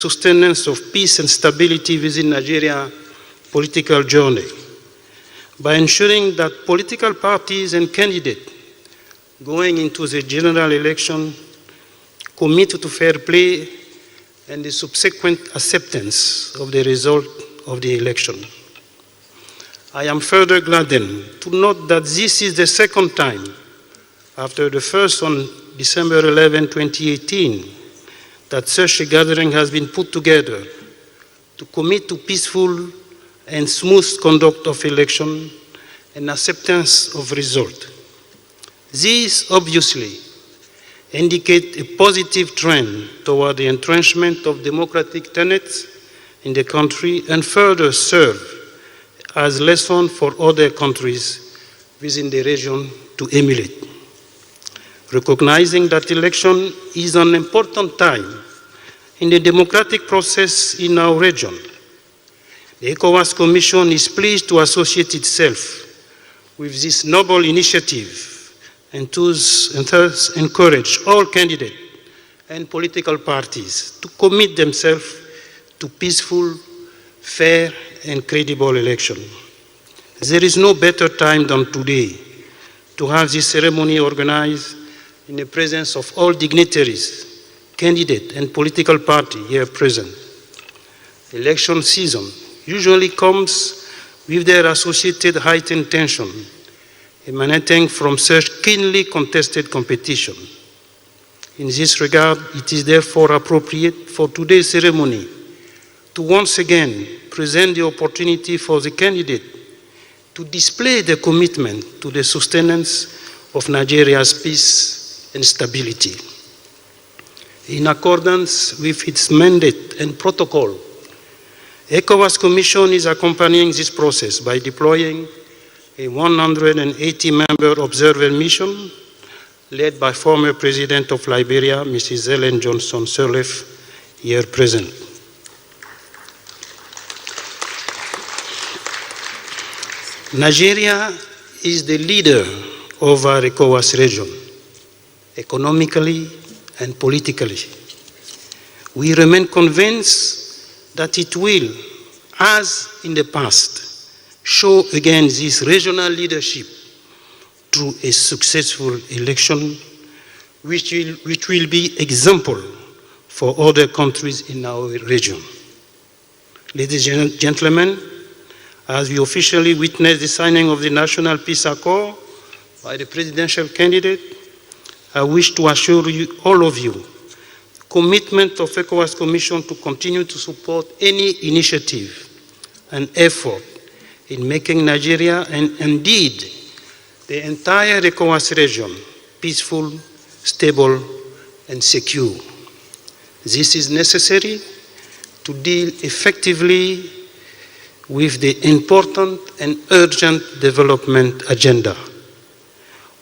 sustenance of peace and stability within Nigeria's political journey by ensuring that political parties and candidates going into the general election commit to fair play and the subsequent acceptance of the result of the election. I am further gladdened to note that this is the second time, after the first on December 11, 2018, that such a gathering has been put together to commit to peaceful and smooth conduct of election and acceptance of result. These obviously indicate a positive trend toward the entrenchment of democratic tenets in the country and further serve as lesson for other countries within the region to emulate. Recognizing that election is an important time in the democratic process in our region, the ECOWAS Commission is pleased to associate itself with this noble initiative and thus encourage all candidates and political parties to commit themselves to peaceful, fair, and credible election. There is no better time than today to have this ceremony organized in the presence of all dignitaries, candidates, and political parties here present. Election season usually comes with their associated heightened tension emanating from such keenly contested competition. In this regard, it is therefore appropriate for today's ceremony to once again present the opportunity for the candidate to display their commitment to the sustenance of Nigeria's peace and stability. In accordance with its mandate and protocol, ECOWAS Commission is accompanying this process by deploying a 180-member observer mission led by former President of Liberia, Mrs. Ellen Johnson Sirleaf, here present. Nigeria is the leader of our ECOWAS region, economically and politically. We remain convinced that it will, as in the past, show again this regional leadership through a successful election, which will be example for other countries in our region. Ladies and gentlemen, as we officially witness the signing of the National Peace Accord by the presidential candidate, I wish to assure you, all of you, the commitment of ECOWAS Commission to continue to support any initiative and effort in making Nigeria and indeed the entire ECOWAS region peaceful, stable, and secure. This is necessary to deal effectively with the important and urgent development agenda.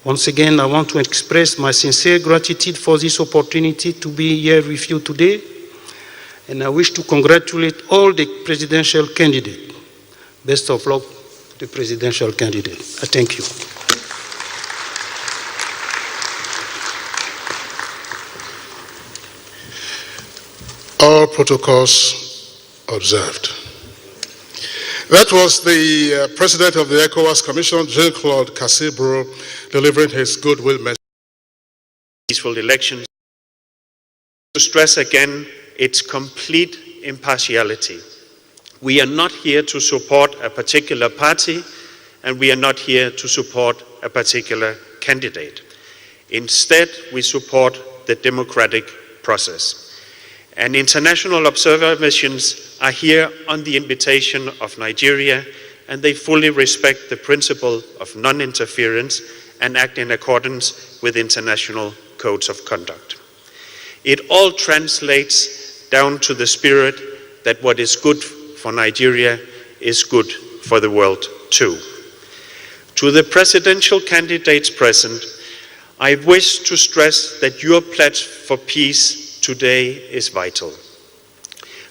Once again, I want to express my sincere gratitude for this opportunity to be here with you today, and I wish to congratulate all the presidential candidates. Best of luck to the presidential candidate. I thank you. All protocols observed. That was the President of the ECOWAS Commission, Jean-Claude Cassibro, delivering his goodwill message. Peaceful elections. To stress again its complete impartiality. We are not here to support a particular party, and we are not here to support a particular candidate. Instead, we support the democratic process. And international observer missions are here on the invitation of Nigeria, and they fully respect the principle of non-interference and act in accordance with international codes of conduct. It all translates down to the spirit that what is good for Nigeria is good for the world too. To the presidential candidates present, I wish to stress that your pledge for peace today is vital.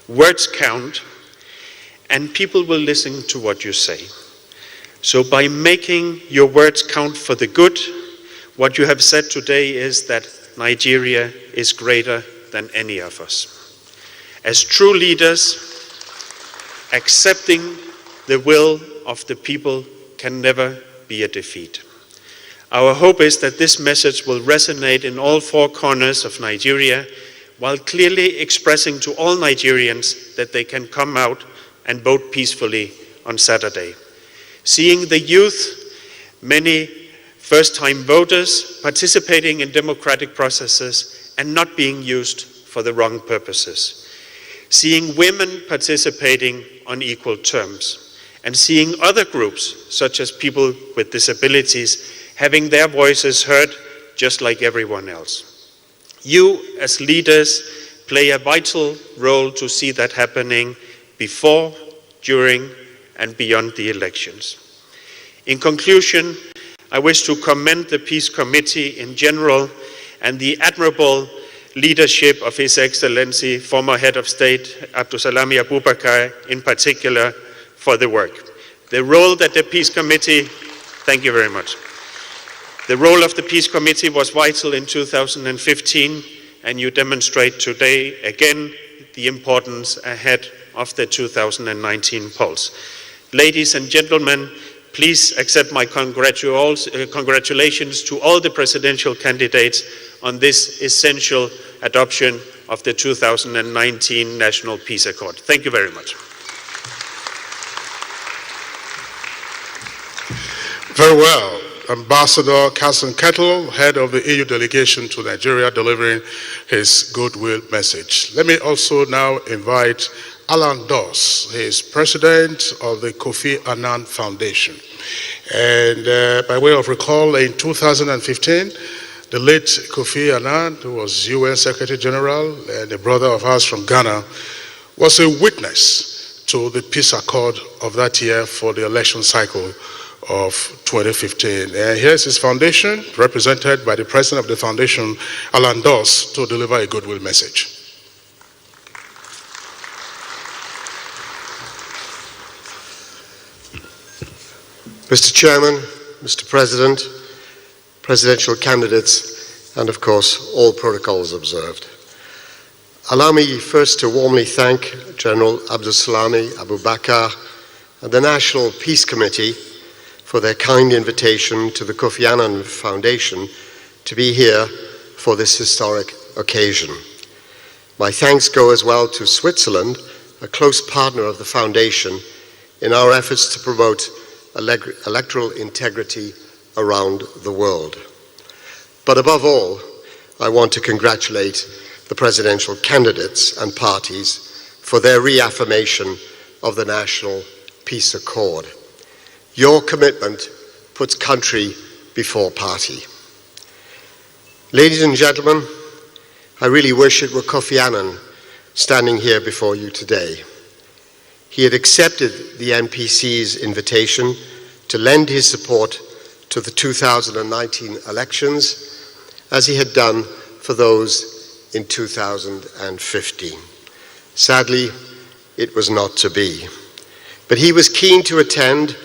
Words count, and people will listen to what you say. So by making your words count for the good, what you have said today is that Nigeria is greater than any of us. As true leaders, accepting the will of the people can never be a defeat. Our hope is that this message will resonate in all four corners of Nigeria, while clearly expressing to all Nigerians that they can come out and vote peacefully on Saturday. Seeing the youth, many first-time voters participating in democratic processes and not being used for the wrong purposes. Seeing women participating on equal terms. And seeing other groups, such as people with disabilities, having their voices heard just like everyone else. You, as leaders, play a vital role to see that happening before, during, and beyond the elections. In conclusion, I wish to commend the Peace Committee in general and the admirable leadership of His Excellency, former Head of State Abdulsalami Abubakar in particular, for the work. The role that the Peace Committee, thank you very much. The role of the Peace Committee was vital in 2015, and you demonstrate today again the importance ahead of the 2019 polls. Ladies and gentlemen, please accept my congratulations to all the presidential candidates on this essential adoption of the 2019 National Peace Accord. Thank you very much. Very well. Ambassador Carson Kettle, head of the EU delegation to Nigeria, delivering his goodwill message. Let me also now invite Alan Doss. He is president of the Kofi Annan Foundation. And by way of recall, in 2015, the late Kofi Annan, who was UN Secretary General and a brother of ours from Ghana, was a witness to the peace accord of that year for the election cycle of 2015. And here's his foundation, represented by the president of the foundation, Alan Doss, to deliver a goodwill message. Mr. Chairman, Mr. President, presidential candidates, and of course, all protocols observed. Allow me first to warmly thank General Abdulsalami Abubakar and the National Peace Committee for their kind invitation to the Kofi Annan Foundation to be here for this historic occasion. My thanks go as well to Switzerland, a close partner of the Foundation, in our efforts to promote electoral integrity around the world. But above all, I want to congratulate the presidential candidates and parties for their reaffirmation of the National Peace Accord. Your commitment puts country before party. Ladies and gentlemen, I really wish it were Kofi Annan standing here before you today. He had accepted the NPC's invitation to lend his support to the 2019 elections, as he had done for those in 2015. Sadly, it was not to be. But he was keen to attend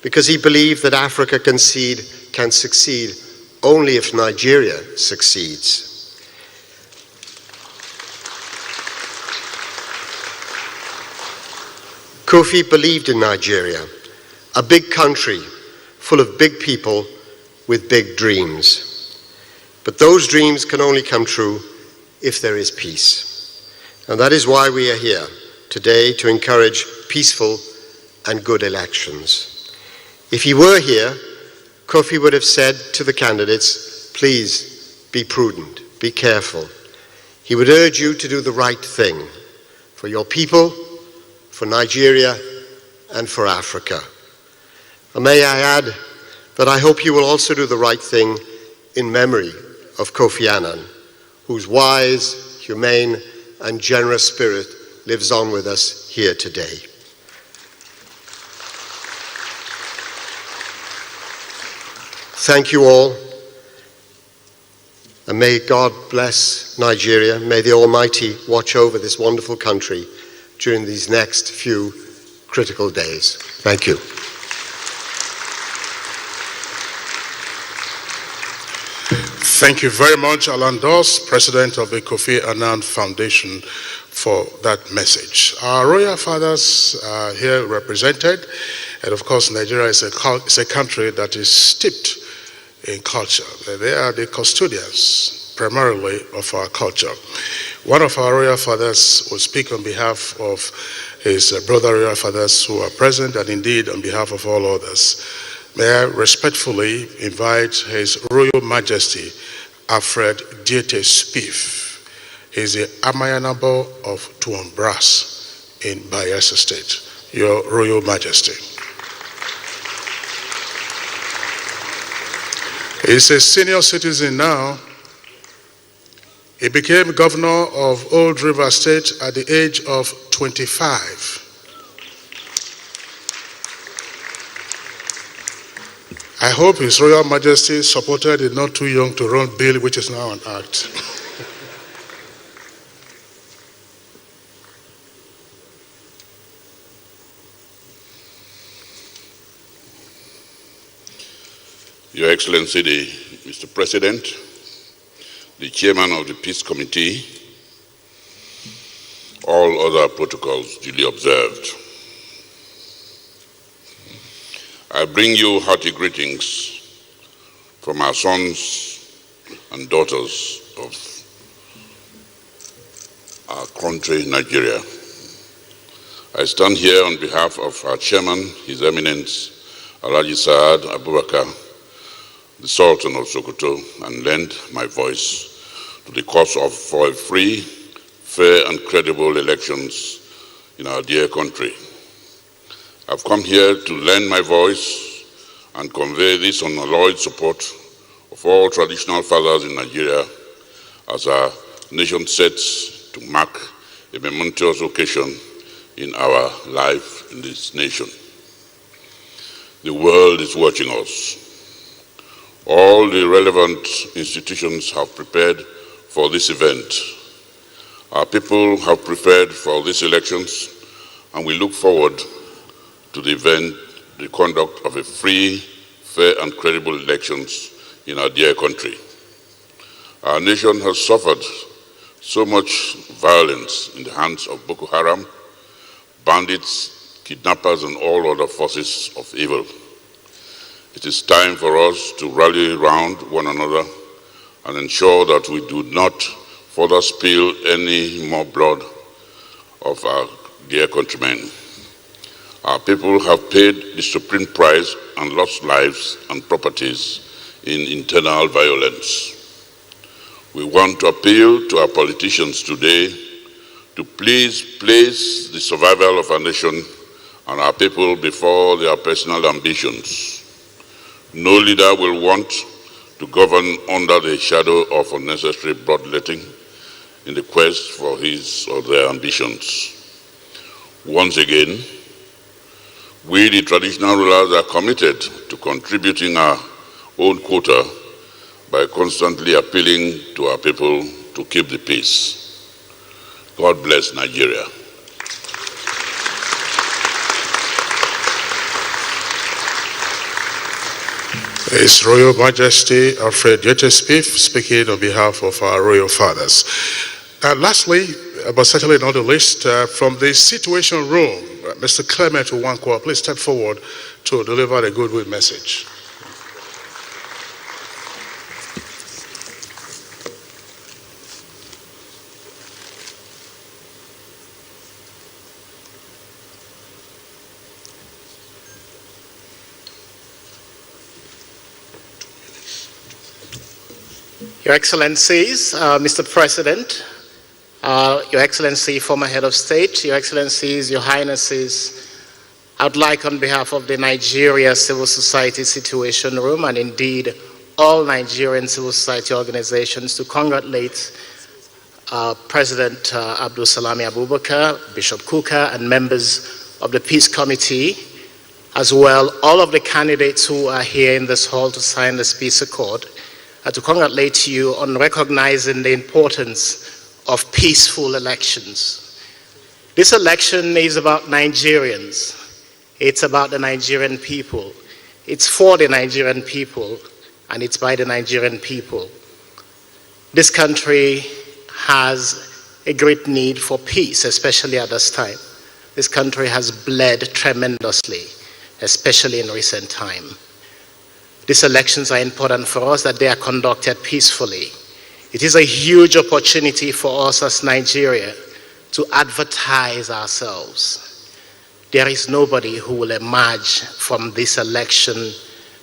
because he believed that Africa can succeed only if Nigeria succeeds. Kofi believed in Nigeria, a big country full of big people with big dreams. But those dreams can only come true if there is peace. And that is why we are here today, to encourage peaceful and good elections. If he were here, Kofi would have said to the candidates, please be prudent, be careful. He would urge you to do the right thing for your people, for Nigeria, and for Africa. And may I add that I hope you will also do the right thing in memory of Kofi Annan, whose wise, humane, and generous spirit lives on with us here today. Thank you all, and may God bless Nigeria. May the Almighty watch over this wonderful country during these next few critical days. Thank you. Thank you very much, Alan Doss, President of the Kofi Annan Foundation, for that message. Our royal fathers are here represented, and of course Nigeria is a country that is steeped in culture. They are the custodians primarily of our culture. One of our royal fathers will speak on behalf of his brother royal fathers who are present, and indeed on behalf of all others. May I respectfully invite His Royal Majesty Alfred Diete Spiff. He is the Amayanabo of Tuambras in Bayelsa State. Your Royal Majesty. He is a senior citizen now. He became governor of Old River State at the age of 25. I hope His Royal Majesty supported the Not Too Young to Run bill, which is now an act. Your Excellency, Mr. President, the Chairman of the Peace Committee, all other protocols duly observed. I bring you hearty greetings from our sons and daughters of our country, Nigeria. I stand here on behalf of our Chairman, His Eminence, Alhaji Saad Abubakar, the Sultan of Sokoto, and lend my voice to the cause for free, fair, and credible elections in our dear country. I've come here to lend my voice and convey this unalloyed support of all traditional fathers in Nigeria as our nation sets to mark a momentous occasion in our life in this nation. The world is watching us. All the relevant institutions have prepared for this event. Our people have prepared for these elections, and we look forward to the event, the conduct of a free, fair, and credible elections in our dear country. Our nation has suffered so much violence in the hands of Boko Haram, bandits, kidnappers, and all other forces of evil. It is time for us to rally around one another and ensure that we do not further spill any more blood of our dear countrymen. Our people have paid the supreme price and lost lives and properties in internal violence. We want to appeal to our politicians today to please place the survival of our nation and our people before their personal ambitions. No leader will want to govern under the shadow of unnecessary bloodletting in the quest for his or their ambitions. Once again, we, the traditional rulers, are committed to contributing our own quota by constantly appealing to our people to keep the peace. God bless Nigeria. His Royal Majesty Alfred Diete Spiff speaking on behalf of our royal fathers. Lastly, but certainly not the least, from the Situation Room, Mr. Clement Uwankwa, please step forward to deliver the goodwill message. Your Excellencies, Mr. President, Your Excellency, former Head of State, Your Excellencies, Your Highnesses, I would like on behalf of the Nigeria Civil Society Situation Room and indeed all Nigerian civil society organizations to congratulate President Abdul Salami Abubakar, Bishop Kuka, and members of the Peace Committee, as well all of the candidates who are here in this hall to sign this peace accord, to congratulate you on recognizing the importance of peaceful elections. This election is about Nigerians. It's about the Nigerian people. It's for the Nigerian people, and it's by the Nigerian people. This country has a great need for peace, especially at this time. This country has bled tremendously, especially in recent time. These elections are important for us that they are conducted peacefully. It is a huge opportunity for us as Nigeria to advertise ourselves. There is nobody who will emerge from this election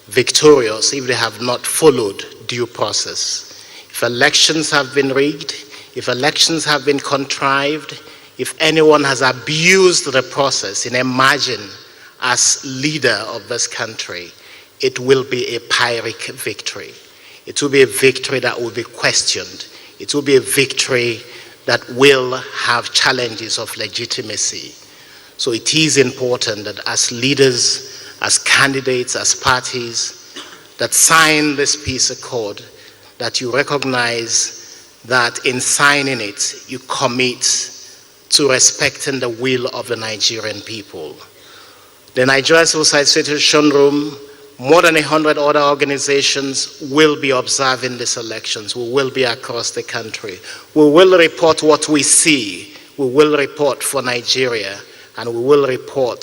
victorious if they have not followed due process. If elections have been rigged, if elections have been contrived, if anyone has abused the process in emerging as leader of this country, it will be a Pyrrhic victory. It will be a victory that will be questioned. It will be a victory that will have challenges of legitimacy. So it is important that as leaders, as candidates, as parties that sign this peace accord, that you recognize that in signing it, you commit to respecting the will of the Nigerian people. The Nigerian Civil Society Situation Room, more than 100 other organizations will be observing these elections. We will be across the country. We will report what we see. We will report for Nigeria, and we will report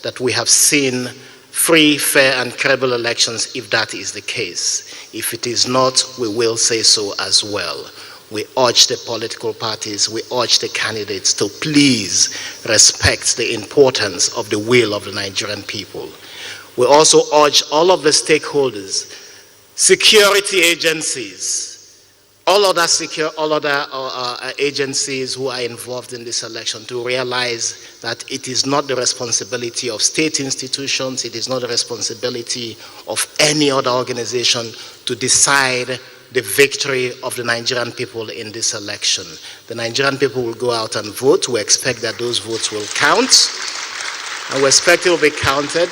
that we have seen free, fair, and credible elections if that is the case. If it is not, we will say so as well. We urge the political parties, we urge the candidates to please respect the importance of the will of the Nigerian people. We also urge all of the stakeholders, security agencies, all other agencies who are involved in this election to realize that it is not the responsibility of state institutions, it is not the responsibility of any other organization to decide the victory of the Nigerian people in this election. The Nigerian people will go out and vote. We expect that those votes will count, and we expect it will be counted.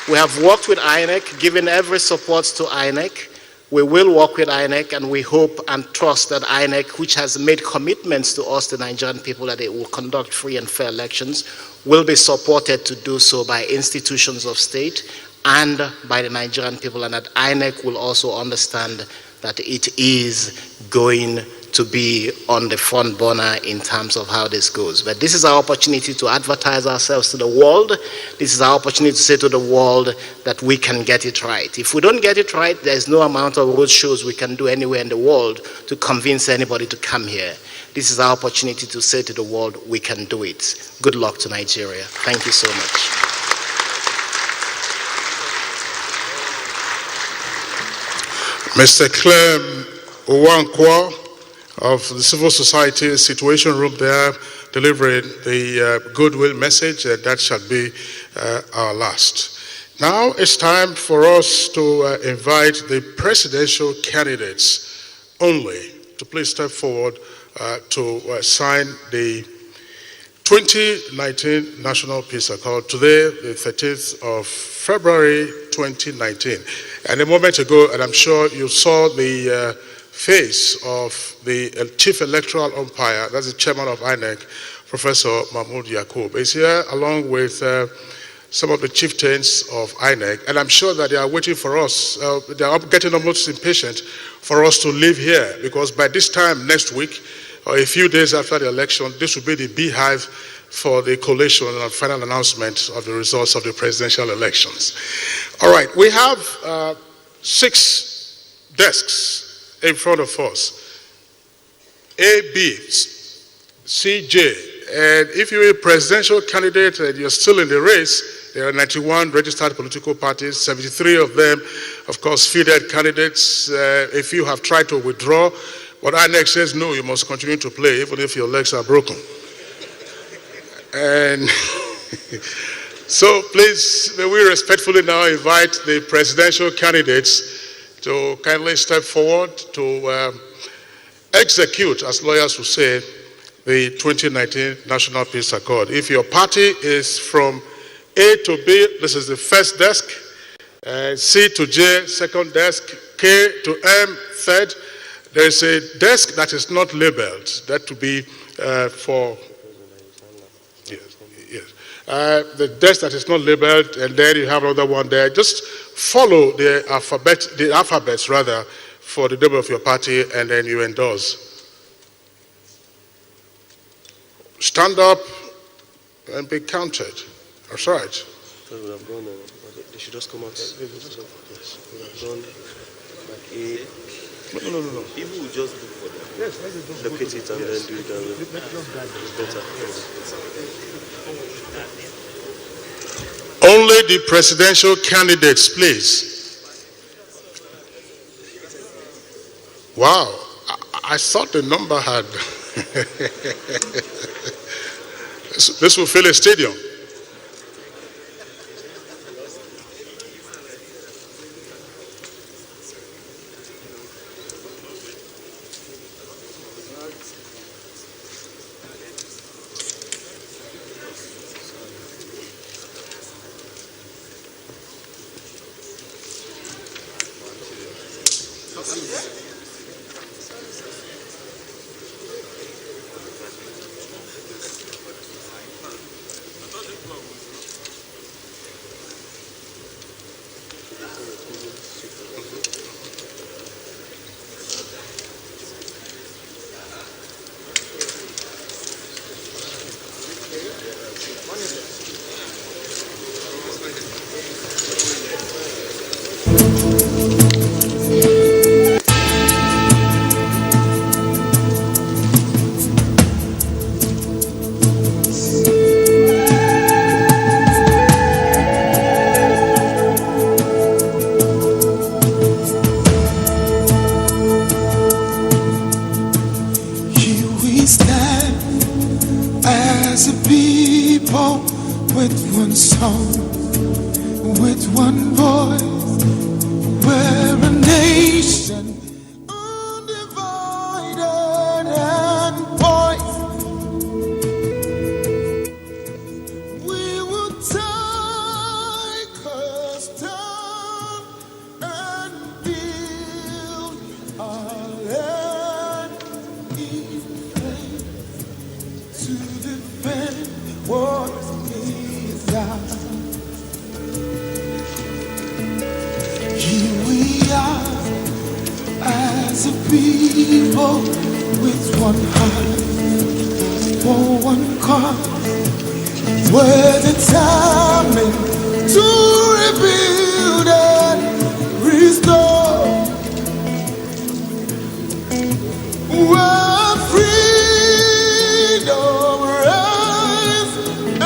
We have worked with INEC, given every support to INEC. We will work with INEC, and we hope and trust that INEC, which has made commitments to us, the Nigerian people, that it will conduct free and fair elections, will be supported to do so by institutions of state and by the Nigerian people, and that INEC will also understand that it is going to be on the front burner in terms of how this goes. But this is our opportunity to advertise ourselves to the world. This is our opportunity to say to the world that we can get it right. If we don't get it right, there's no amount of road shows we can do anywhere in the world to convince anybody to come here. This is our opportunity to say to the world, we can do it. Good luck to Nigeria. Thank you so much. Mr. Clem Owankwo of the Civil Society Situation Room there, delivering the goodwill message, and that shall be our last. Now it's time for us to invite the presidential candidates only to please step forward to sign the 2019 National Peace Accord, today, the 13th of February 2019. And a moment ago, and I'm sure you saw the face of the Chief Electoral Umpire, that's the chairman of INEC, Professor Mahmoud Yakub, is here along with some of the chieftains of INEC, and I'm sure that they are waiting for us. They are getting almost impatient for us to leave here, because by this time next week, or a few days after the election, this will be the beehive for the collation and final announcement of the results of the presidential elections. All right, we have 6 desks in front of us. A, B, C, J. And if you're a presidential candidate and you're still in the race, there are 91 registered political parties, 73 of them, of course, fielded candidates. If you have tried to withdraw, but INEC says, no, you must continue to play, even if your legs are broken. And so please, may we respectfully now invite the presidential candidates to kindly step forward to execute, as lawyers will say, the 2019 National Peace Accord. If your party is from A to B, this is the first desk, C to J, second desk, K to M, third. There is a desk that is not labeled, that to be for, the desk that is not labeled, and then you have another one there. Just follow the alphabets rather, for the name of your party, and then you endorse. stand up and be counted. That's right. They would have gone, they should just come out. Yes, they would have gone like a... No. People will just look for them. Yes, locate it and then do it that way. It's better. Only the presidential candidates, please. Wow, I thought the number had... This will fill a stadium.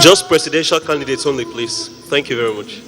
Just presidential candidates only, please. Thank you very much.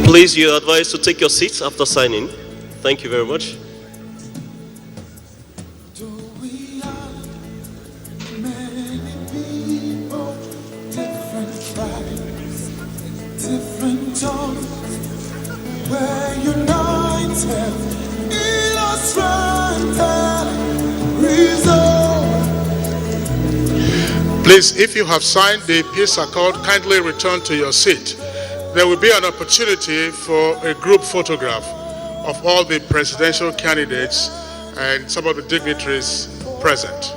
Please, you're advised to take your seats after signing. Thank you very much. Please, if you have signed the peace accord, kindly return to your seat. There will be an opportunity for a group photograph of all the presidential candidates and some of the dignitaries present.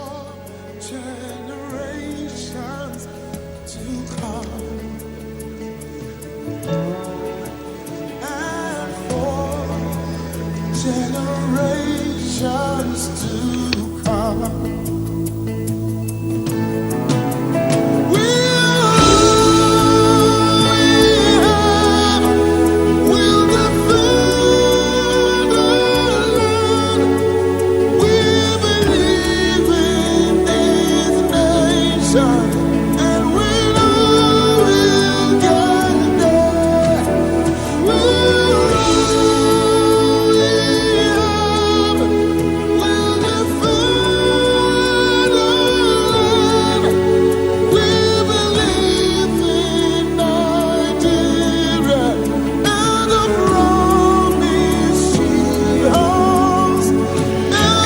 Generations to come. We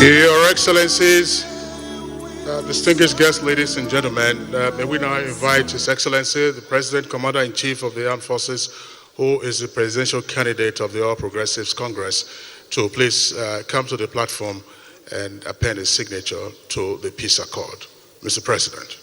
Your Excellencies, distinguished guests, ladies and gentlemen, may we now invite His Excellency, the President, Commander-in-Chief of the Armed Forces, who is the presidential candidate of the All Progressives Congress, to please come to the platform and append his signature to the peace accord. Mr. President.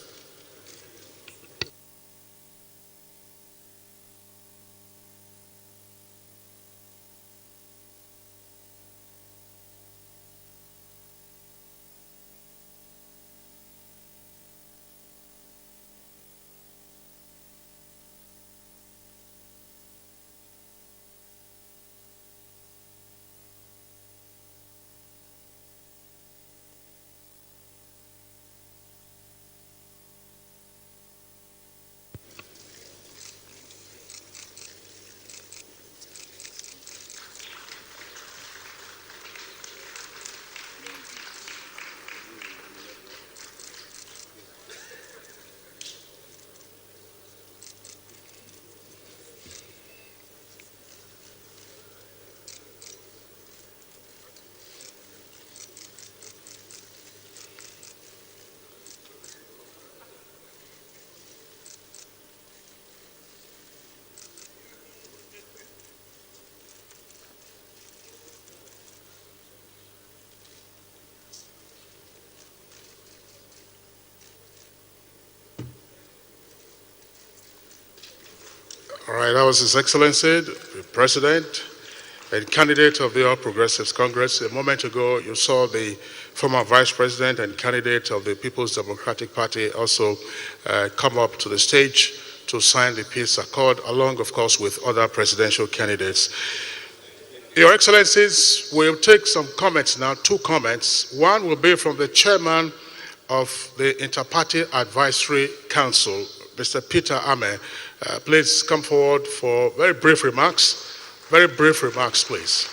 All right, that was His Excellency, the President and candidate of the All Progressives Congress. A moment ago, you saw the former Vice President and candidate of the People's Democratic Party also come up to the stage to sign the peace accord, along, of course, with other presidential candidates. Your Excellencies, we'll take some comments now, 2 comments. One will be from the Chairman of the Inter-Party Advisory Council, Mr. Peter Ame. Please come forward for very brief remarks. Very brief remarks, please.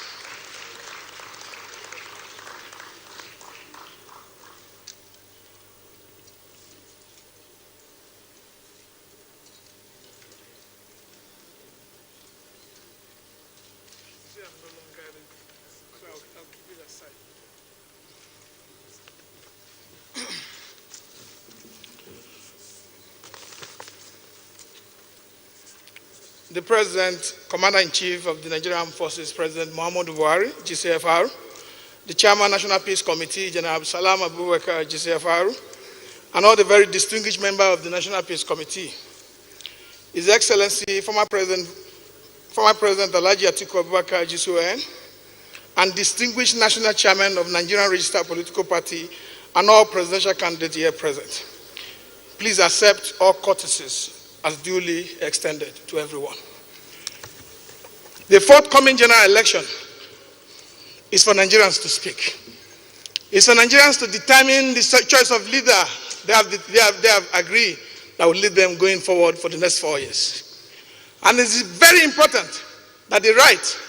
The President, Commander-in-Chief of the Nigerian Armed Forces, President Muhammadu Buhari, GCFR, the Chairman, National Peace Committee, General Salam Abubakar, GCFR, and all the very distinguished members of the National Peace Committee. His Excellency, former President Alhaji Atiku Abubakar, GCON, and distinguished National Chairman of Nigerian Registered Political Party, and all presidential candidates here present. Please accept all courtesies as duly extended to everyone. The forthcoming general election is for Nigerians to speak. It's for Nigerians to determine the choice of leader they have agreed that will lead them going forward for the next 4 years. And it is very important that the right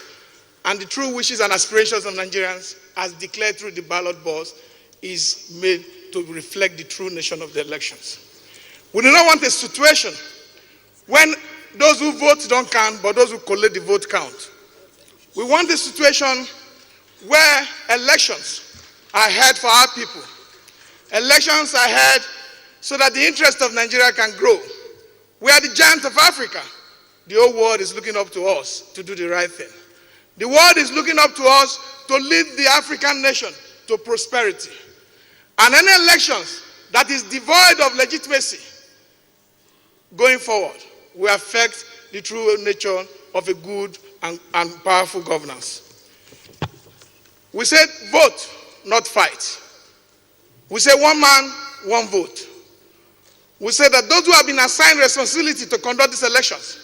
and the true wishes and aspirations of Nigerians, as declared through the ballot box, is made to reflect the true nation of the elections. We do not want a situation when those who vote don't count, but those who collect the vote count. We want a situation where elections are held for our people. Elections are held so that the interest of Nigeria can grow. We are the giants of Africa. The whole world is looking up to us to do the right thing. The world is looking up to us to lead the African nation to prosperity. And any elections that is devoid of legitimacy going forward will affect the true nature of a good and powerful governance. We said vote, not fight. We say one man, one vote. We say that those who have been assigned responsibility to conduct these elections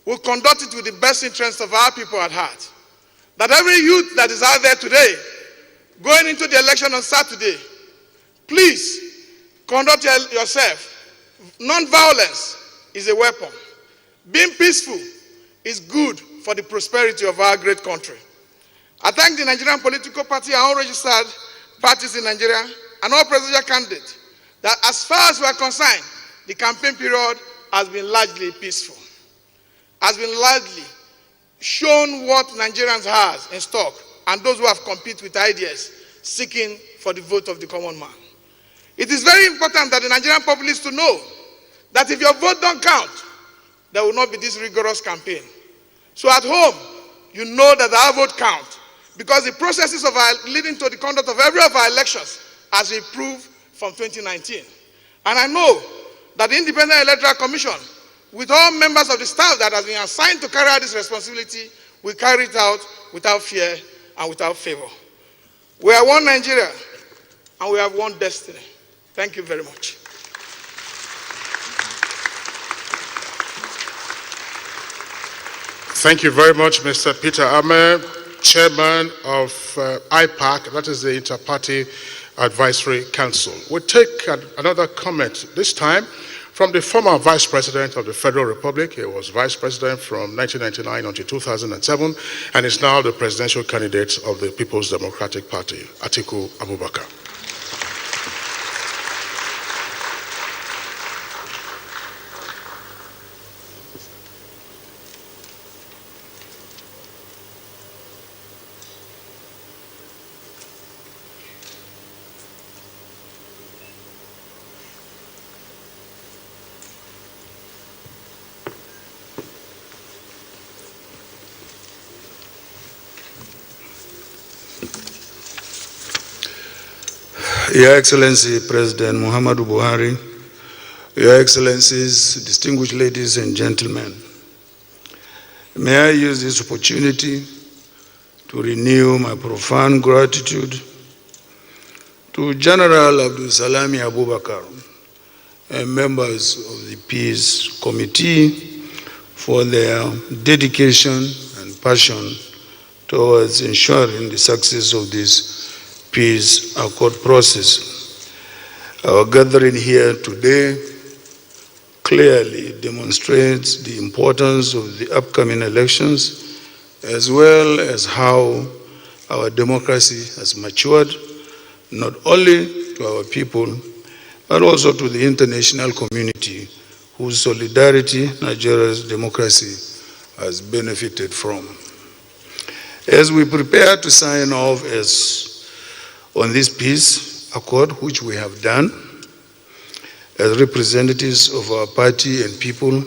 will conduct it with the best interest of our people at heart. That every youth that is out there today, going into the election on Saturday, please conduct yourself. Non-violence is a weapon. Being peaceful is good for the prosperity of our great country. I thank the Nigerian political party and all registered parties in Nigeria and all presidential candidates that as far as we are concerned, the campaign period has been largely peaceful, has been largely shown what Nigerians have in stock, and those who have competed with ideas seeking for the vote of the common man. It is very important that the Nigerian populace to know that if your vote don't count, there will not be this rigorous campaign. So at home, you know that our vote counts, because the processes leading to the conduct of every of our elections has improved from 2019. And I know that the Independent Electoral Commission, with all members of the staff that has been assigned to carry out this responsibility, will carry it out without fear and without favor. We are one Nigeria, and we have one destiny. Thank you very much. Thank you very much, Mr. Peter Ame, Chairman of IPAC, that is the Inter-Party Advisory Council. We'll take another comment, this time from the former Vice President of the Federal Republic. He was Vice President from 1999 until 2007, and is now the presidential candidate of the People's Democratic Party, Atiku Abubakar. Your Excellency President Muhammadu Buhari, Your Excellencies, distinguished ladies and gentlemen, may I use this opportunity to renew my profound gratitude to General Abdul Salami Abubakar and members of the Peace Committee for their dedication and passion towards ensuring the success of this peace accord process. Our gathering here today clearly demonstrates the importance of the upcoming elections, as well as how our democracy has matured, not only to our people, but also to the international community, whose solidarity Nigeria's democracy has benefited from. As we prepare to sign off on this peace accord, which we have done, as representatives of our party and people,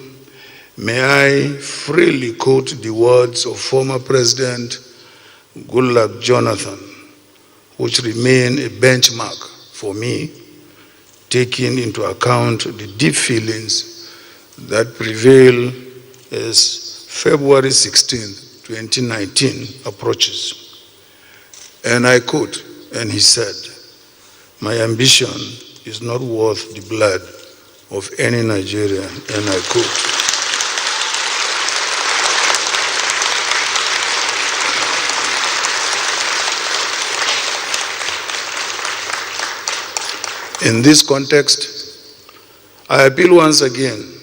may I freely quote the words of former President Goodluck Jonathan, which remain a benchmark for me, taking into account the deep feelings that prevail as February 16, 2019 approaches. And I quote, and he said, "My ambition is not worth the blood of any Nigerian," and I quote. In this context, I appeal once again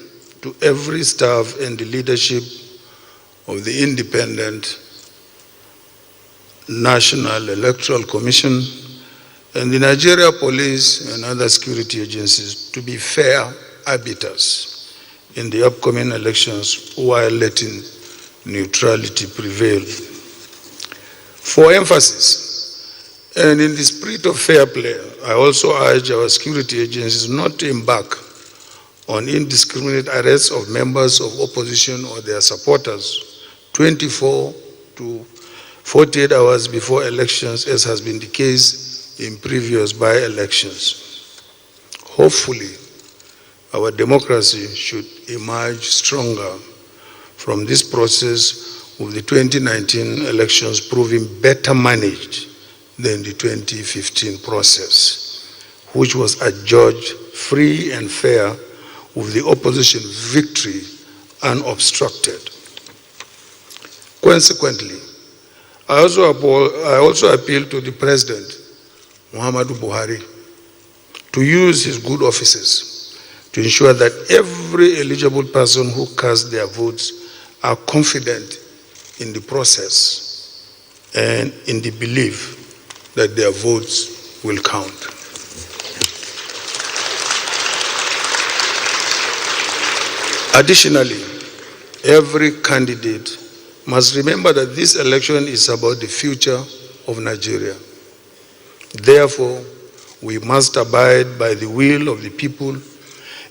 to every staff and the leadership of the Independent National Electoral Commission and the Nigeria Police and other security agencies to be fair arbiters in the upcoming elections while letting neutrality prevail. For emphasis, and in the spirit of fair play, I also urge our security agencies not to embark on indiscriminate arrests of members of opposition or their supporters 24 to 48 hours before elections, as has been the case in previous by-elections. Hopefully, our democracy should emerge stronger from this process, with the 2019 elections proving better managed than the 2015 process, which was adjudged free and fair, with the opposition victory unobstructed. Consequently, I also appeal to the President, Muhammadu Buhari, to use his good offices to ensure that every eligible person who casts their votes are confident in the process and in the belief that their votes will count. Additionally, every candidate must remember that this election is about the future of Nigeria. Therefore, we must abide by the will of the people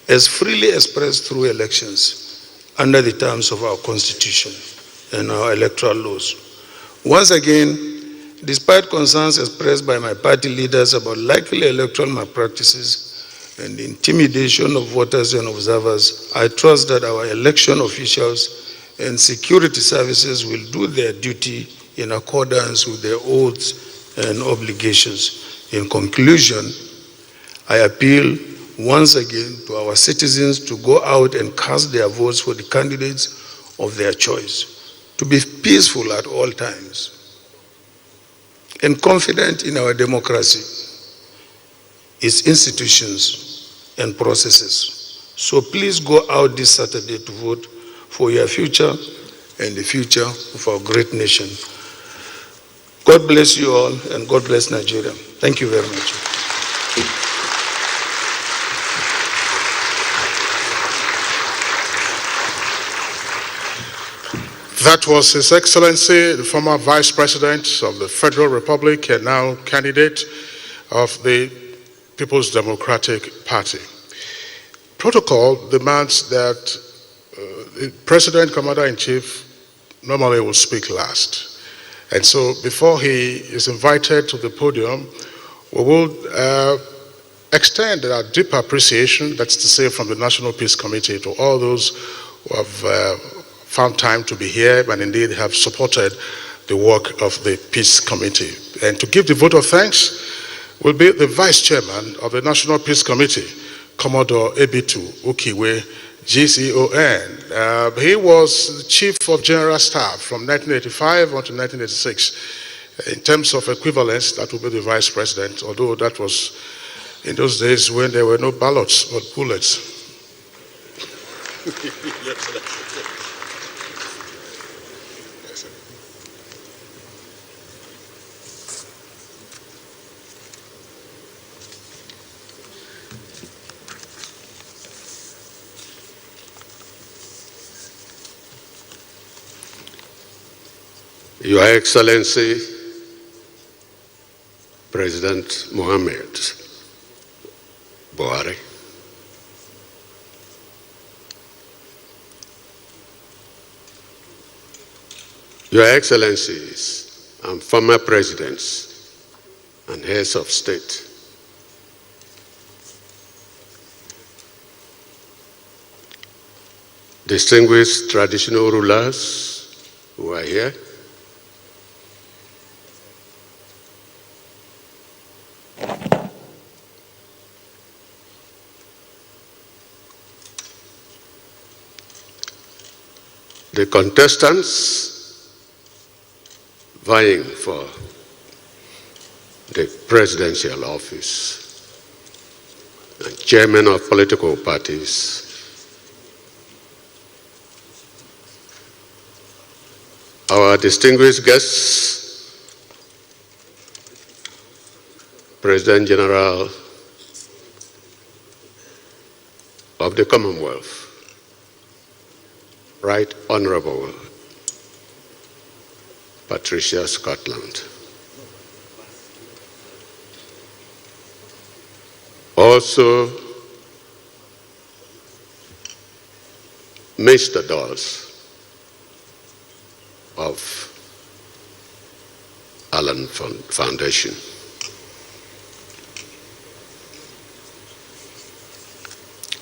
as freely expressed through elections under the terms of our Constitution and our electoral laws. Once again, despite concerns expressed by my party leaders about likely electoral malpractices and the intimidation of voters and observers, I trust that our election officials and security services will do their duty in accordance with their oaths and obligations. In conclusion, I appeal once again to our citizens to go out and cast their votes for the candidates of their choice, to be peaceful at all times, and confident in our democracy, its institutions and processes. So please go out this Saturday to vote for your future and the future of our great nation. God bless you all, and God bless Nigeria. Thank you very much. That was His Excellency, the former Vice President of the Federal Republic and now candidate of the People's Democratic Party. Protocol demands that the President, Commander-in-Chief, normally will speak last. And so before he is invited to the podium, we will extend our deep appreciation, that's to say from the National Peace Committee, to all those who have found time to be here and indeed have supported the work of the Peace Committee. And to give the vote of thanks will be the Vice Chairman of the National Peace Committee, Commodore Ebitu Ukiwe, GCON. He was the Chief of General Staff from 1985 until 1986. In terms of equivalence, that would be the Vice President, although that was in those days when there were no ballots but bullets. Your Excellency, President Mohamed Buhari, Your Excellencies and former presidents and heads of state, distinguished traditional rulers who are here, the contestants vying for the presidential office and chairmen of political parties, our distinguished guests, President General of the Commonwealth, Right Honorable Patricia Scotland. Also, Mr. Dawes of Allen Foundation.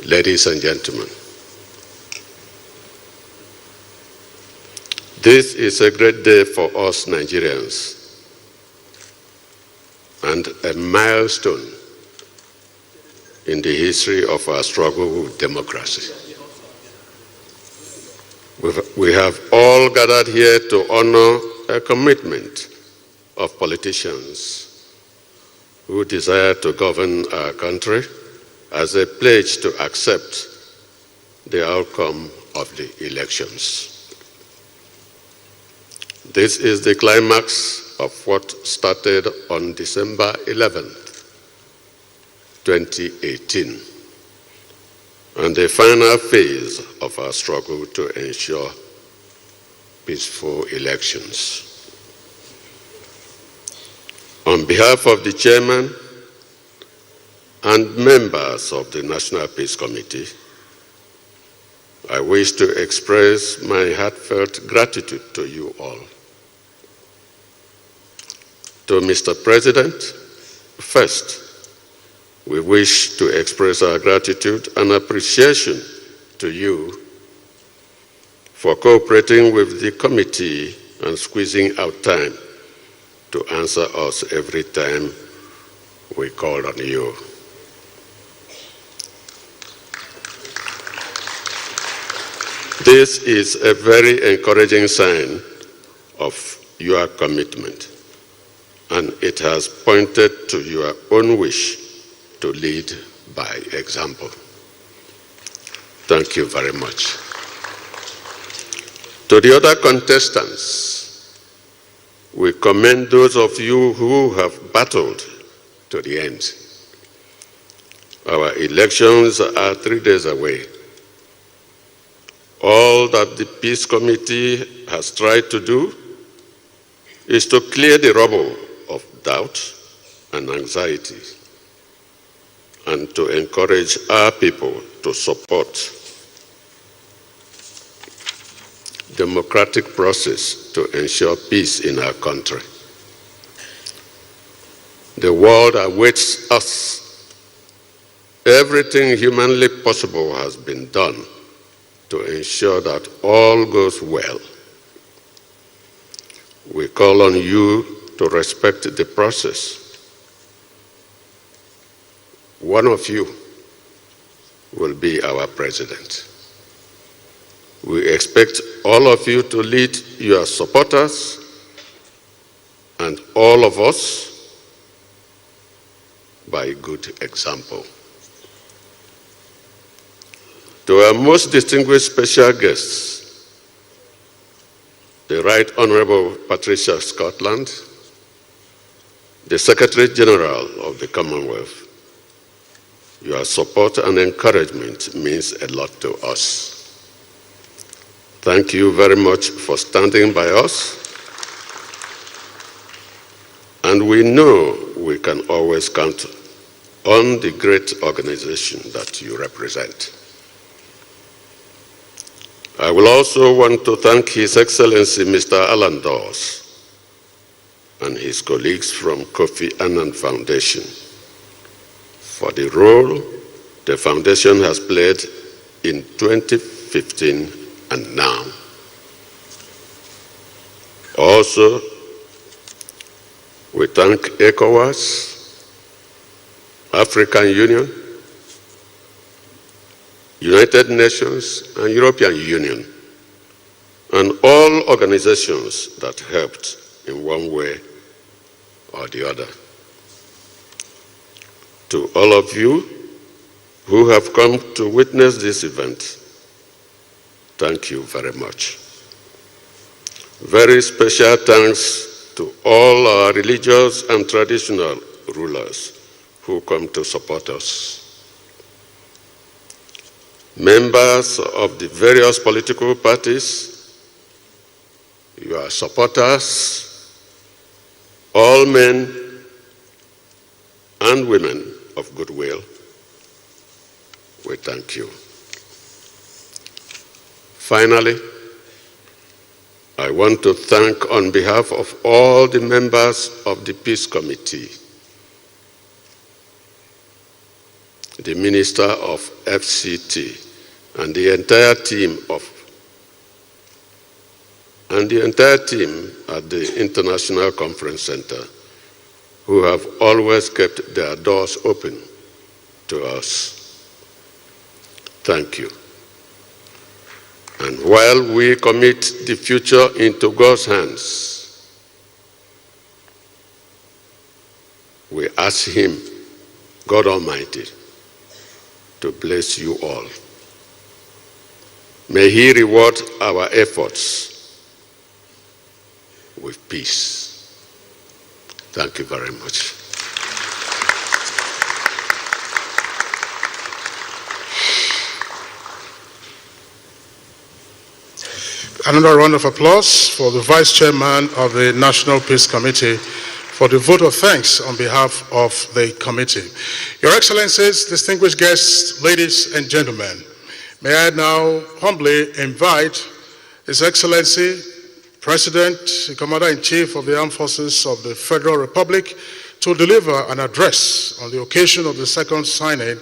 Ladies and gentlemen, this is a great day for us Nigerians and a milestone in the history of our struggle with democracy. We have all gathered here to honor a commitment of politicians who desire to govern our country as a pledge to accept the outcome of the elections. This is the climax of what started on December 11th, 2018, and the final phase of our struggle to ensure peaceful elections. On behalf of the chairman and members of the National Peace Committee, I wish to express my heartfelt gratitude to you all. To Mr. President, first, we wish to express our gratitude and appreciation to you for cooperating with the committee and squeezing out time to answer us every time we call on you. This is a very encouraging sign of your commitment, and it has pointed to your own wish to lead by example. Thank you very much. To the other contestants, we commend those of you who have battled to the end. Our elections are 3 days away. All that the Peace Committee has tried to do is to clear the rubble of doubt and anxiety, and to encourage our people to support democratic process to ensure peace in our country. The world awaits us. Everything humanly possible has been done to ensure that all goes well. We call on you to respect the process. One of you will be our president. We expect all of you to lead your supporters and all of us by good example. To our most distinguished special guests, the Right Honorable Patricia Scotland, the Secretary General of the Commonwealth, your support and encouragement means a lot to us. Thank you very much for standing by us. And we know we can always count on the great organization that you represent. I will also want to thank His Excellency Mr. Alan Dawes and his colleagues from Kofi Annan Foundation for the role the foundation has played in 2015 and now. Also, we thank ECOWAS, African Union, United Nations, and European Union, and all organizations that helped in one way or the other. To all of you who have come to witness this event, thank you very much. Very special thanks to all our religious and traditional rulers who come to support us. Members of the various political parties, your supporters, all men and women of goodwill, we thank you. Finally, I want to thank on behalf of all the members of the Peace Committee, the Minister of FCT, and the entire team at the International Conference Center, who have always kept their doors open to us. Thank you. And while we commit the future into God's hands, we ask Him, God Almighty, to bless you all. May He reward our efforts with peace. Thank you very much. Another round of applause for the Vice Chairman of the National Peace Committee for the vote of thanks on behalf of the committee. Your Excellencies, distinguished guests, ladies and gentlemen, may I now humbly invite His Excellency, President, Commander-in-Chief of the Armed Forces of the Federal Republic, to deliver an address on the occasion of the second signing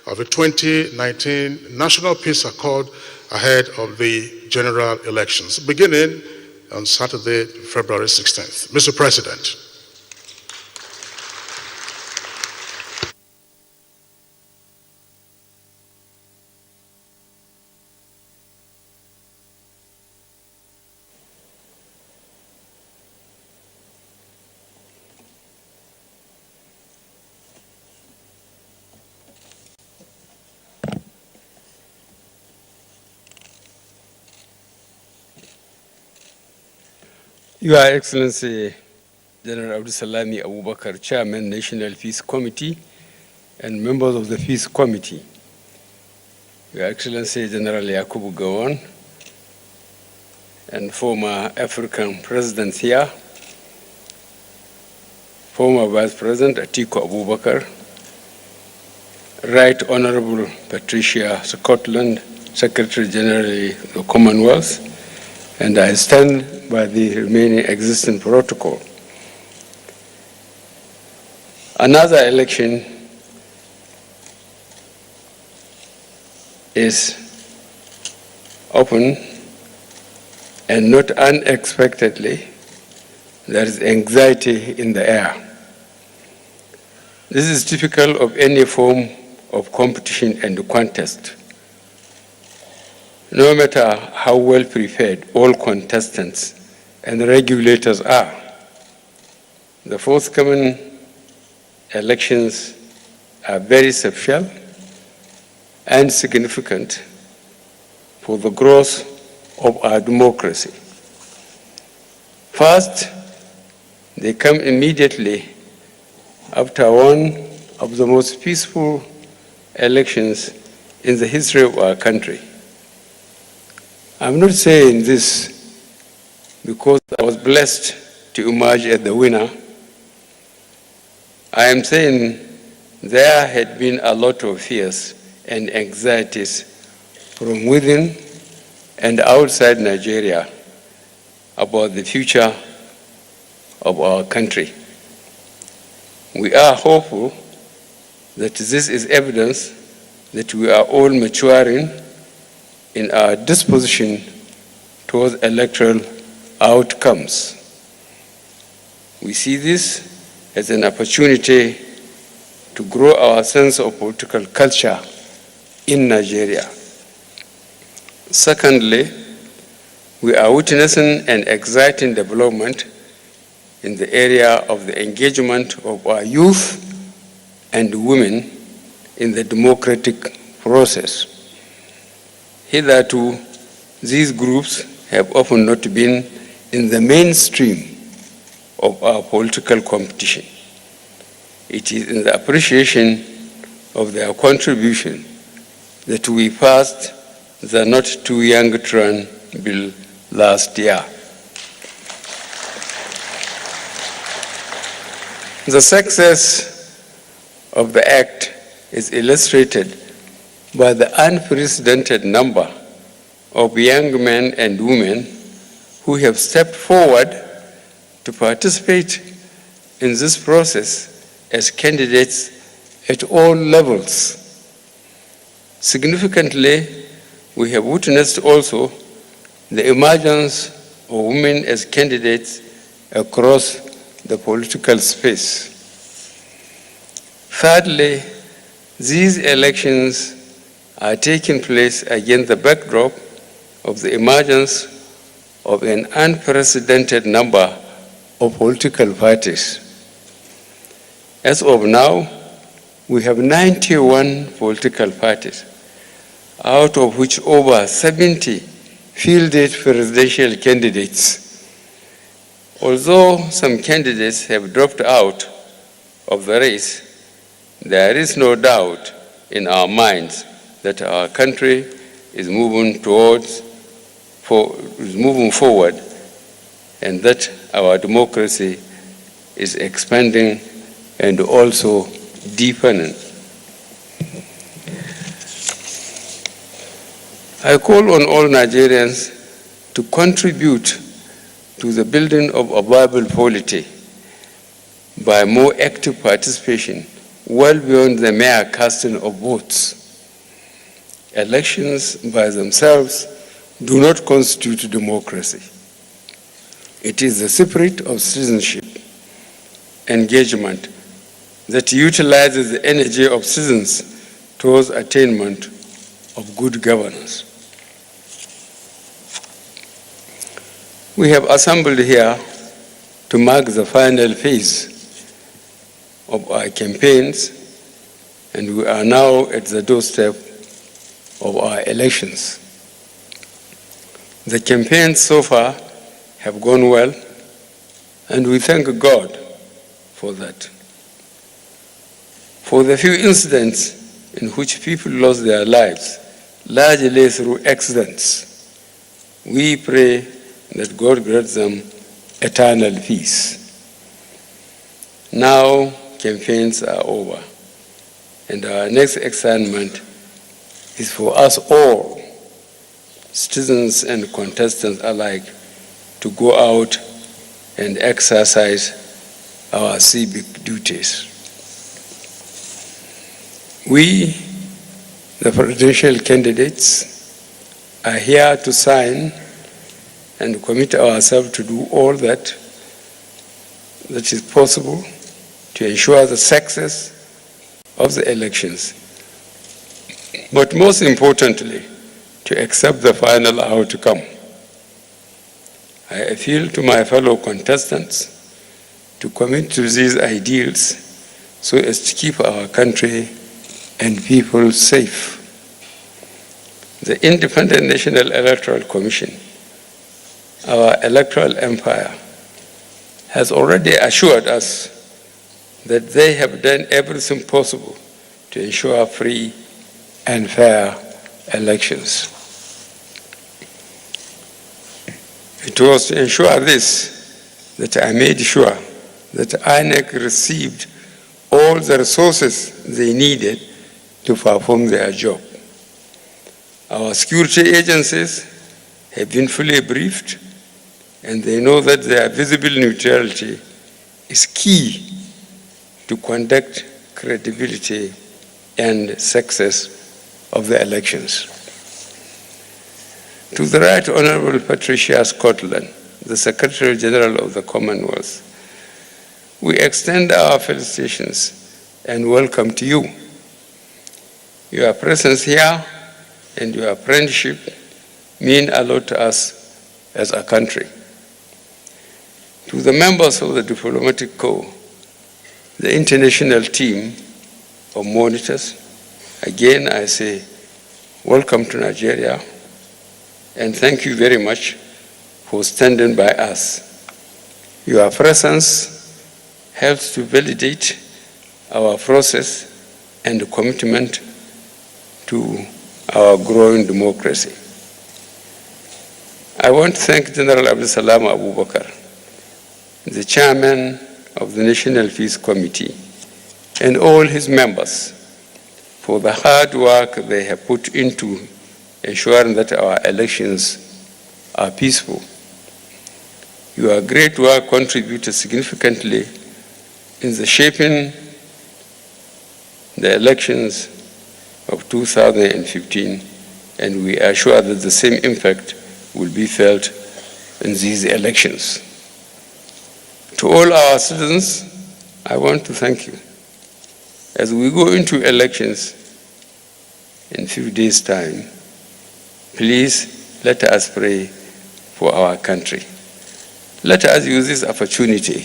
of the 2019 National Peace Accord ahead of the general elections, beginning on Saturday, February 16th. Mr. President. Your Excellency, General Abdul Salami Abubakar, Chairman, National Peace Committee, and members of the Peace Committee. Your Excellency, General Yakubu Gowon, and former African President here, former Vice President Atiku Abubakar, Right Honorable Patricia Scotland, Secretary General of the Commonwealth, and I stand by the remaining existing protocol. Another election is open, and not unexpectedly, there is anxiety in the air. This is typical of any form of competition and contest. No matter how well prepared all contestants and regulators are, the forthcoming elections are very special and significant for the growth of our democracy. First, they come immediately after one of the most peaceful elections in the history of our country. I'm not saying this because I was blessed to emerge as the winner. I am saying there had been a lot of fears and anxieties from within and outside Nigeria about the future of our country. We are hopeful that this is evidence that we are all maturing in our disposition towards electoral outcomes. We see this as an opportunity to grow our sense of political culture in Nigeria. Secondly, we are witnessing an exciting development in the area of the engagement of our youth and women in the democratic process. Hitherto, these groups have often not been in the mainstream of our political competition. It is in the appreciation of their contribution that we passed the Not Too Young to Run bill last year. The success of the Act is illustrated by the unprecedented number of young men and women who have stepped forward to participate in this process as candidates at all levels. Significantly, we have witnessed also the emergence of women as candidates across the political space. Thirdly, these elections are taking place against the backdrop of the emergence of an unprecedented number of political parties. As of now, we have 91 political parties, out of which over 70 fielded presidential candidates. Although some candidates have dropped out of the race, there is no doubt in our minds that our country is moving forward, and that our democracy is expanding and also deepening. I call on all Nigerians to contribute to the building of a viable polity by more active participation well beyond the mere casting of votes. Elections by themselves do not constitute democracy. It is the spirit of citizenship engagement that utilizes the energy of citizens towards attainment of good governance. We have assembled here to mark the final phase of our campaigns, and we are now at the doorstep of our elections. The campaigns so far have gone well, and we thank God for that. For the few incidents in which people lost their lives, largely through accidents, we pray that God grants them eternal peace. Now campaigns are over, and our next assignment is for us all, citizens and contestants alike, to go out and exercise our civic duties. We, the presidential candidates, are here to sign and commit ourselves to do all that is possible to ensure the success of the elections, but most importantly, to accept the final outcome. I appeal to my fellow contestants to commit to these ideals so as to keep our country and people safe. The Independent National Electoral Commission, our electoral empire, has already assured us that they have done everything possible to ensure free and fair elections. It was to ensure this that I made sure that INEC received all the resources they needed to perform their job. Our security agencies have been fully briefed, and they know that their visible neutrality is key to conduct credibility and success of the elections. To the Right Honorable Patricia Scotland, the Secretary General of the Commonwealth, we extend our felicitations and welcome to you. Your presence here and your friendship mean a lot to us as a country. To the members of the Diplomatic Corps, the international team of monitors, again I say welcome to Nigeria and thank you very much for standing by us. Your presence helps to validate our process and commitment to our growing democracy. I want to thank General Abdulsalam Abubakar, the chairman of the National Peace Committee, and all his members for the hard work they have put into ensuring that our elections are peaceful. Your great work contributed significantly in the shaping the elections of 2015, and we are sure that the same impact will be felt in these elections. To all our citizens, I want to thank you. As we go into elections in a few days' time, please let us pray for our country. Let us use this opportunity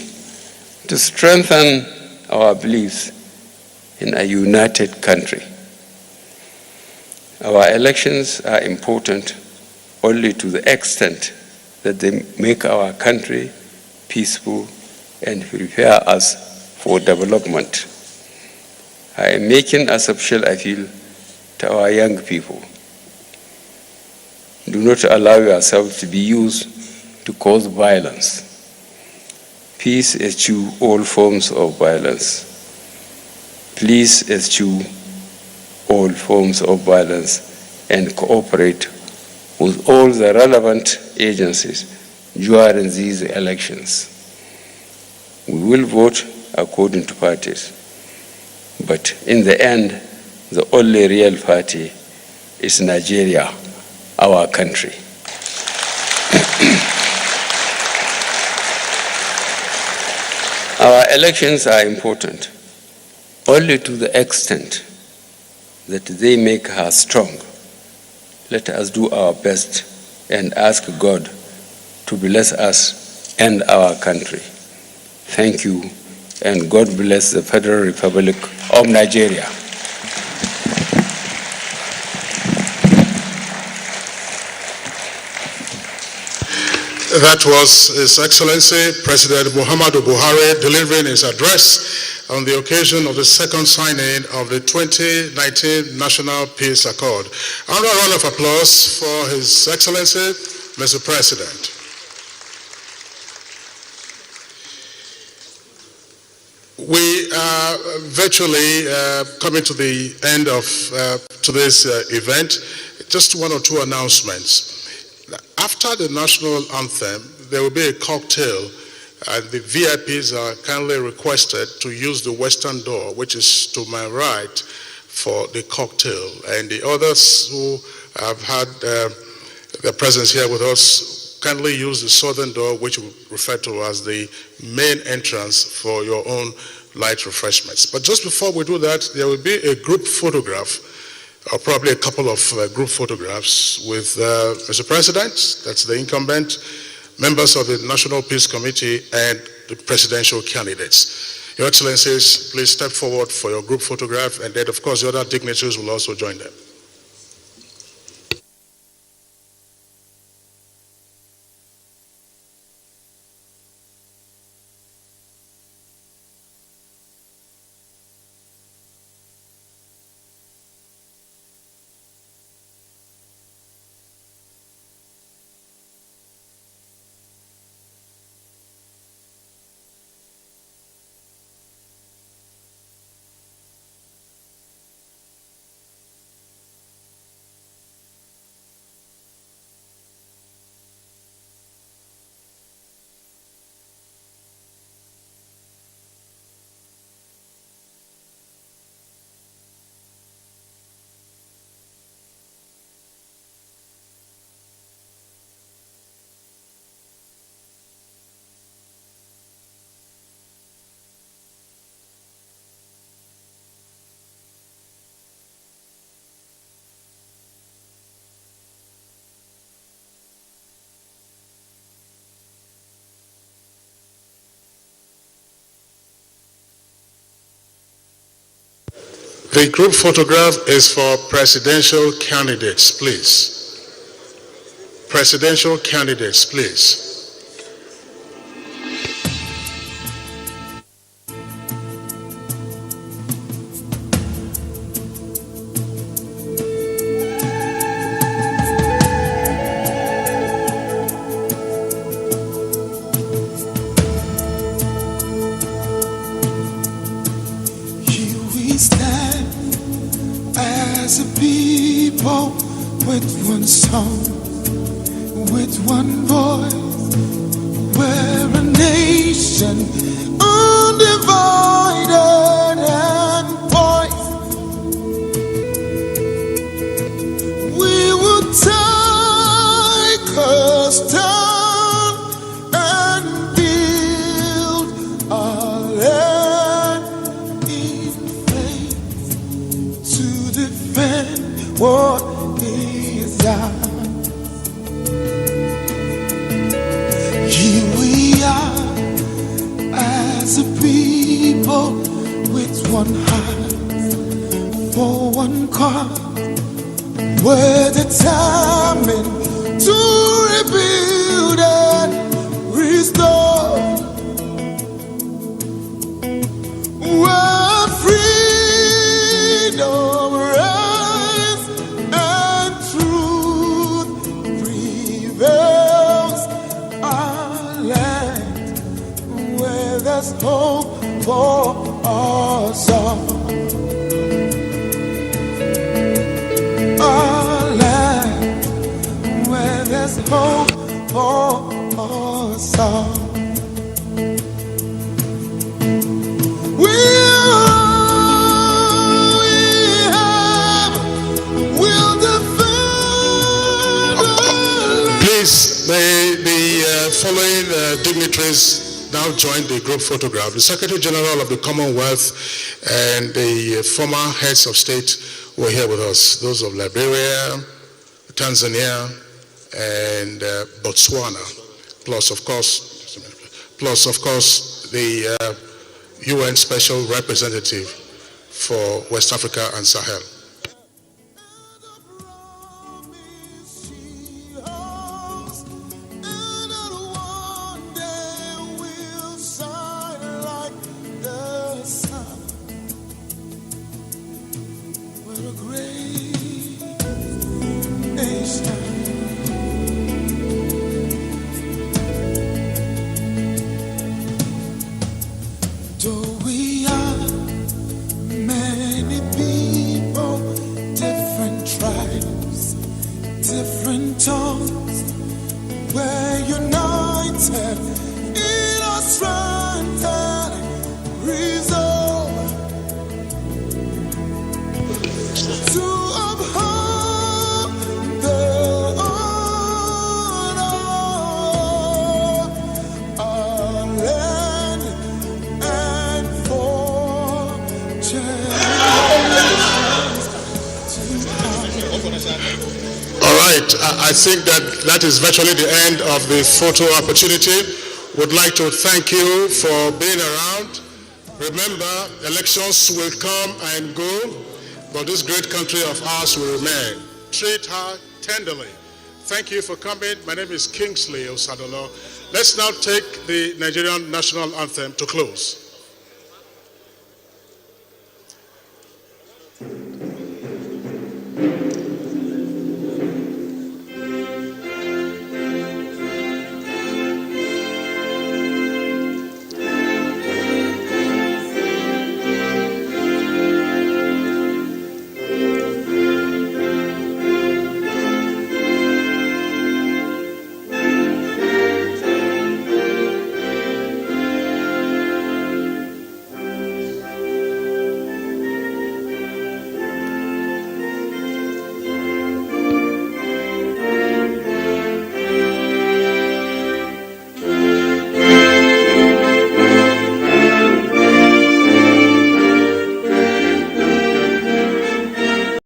to strengthen our beliefs in a united country. Our elections are important only to the extent that they make our country peaceful and prepare us for development. I am making a special appeal to our young people. Do not allow yourselves to be used to cause violence. peace eschew all forms of violence. Please eschew all forms of violence and cooperate with all the relevant agencies during these elections. We will vote according to parties, but in the end, the only real party is Nigeria, our country. Our elections are important only to the extent that they make us strong. Let us do our best and ask God to bless us and our country. Thank you, and God bless the Federal Republic of Nigeria. That was His Excellency President Muhammadu Buhari delivering his address on the occasion of the second signing of the 2019 National Peace Accord. Another round of applause for His Excellency, Mr. President. We are virtually coming to the end of today's event. Just one or two announcements. After the national anthem, there will be a cocktail, and the VIPs are kindly requested to use the western door, which is to my right, for the cocktail. And the others who have had their presence here with us, kindly use the southern door, which we refer to as the main entrance for your own light refreshments. But just before we do that, there will be a group photograph, or probably a couple of group photographs with Mr. President, that's the incumbent, members of the National Peace Committee, and the presidential candidates. Your Excellencies, please step forward for your group photograph, and then, of course, the other dignitaries will also join them. The group photograph is for presidential candidates, please. Presidential candidates, please. As a people with one song, with one voice, we're a nation undivided and poised. We will take us down and build our land in faith to defend what is ours. Here we are as a people with one heart for one cause. We're determined to rebuild and restore. We're freedom. Where there's hope for us all. A land where there's hope for us all. Please, may the following dignitaries now join the group photograph. The Secretary General of the Commonwealth and the former heads of state were here with us. Those of Liberia, Tanzania, and Botswana, plus of course, the UN Special Representative for West Africa and Sahel. Different tongues, we're united in our strength and resolve to uphold the honor of our land and for generations to come. All right, I think that is virtually the end of the photo opportunity. Would like to thank you for being around. Remember, elections will come and go, but this great country of ours will remain. Treat her tenderly. Thank you for coming. My name is Kingsley Osadolo. Let's now take the Nigerian national anthem to close.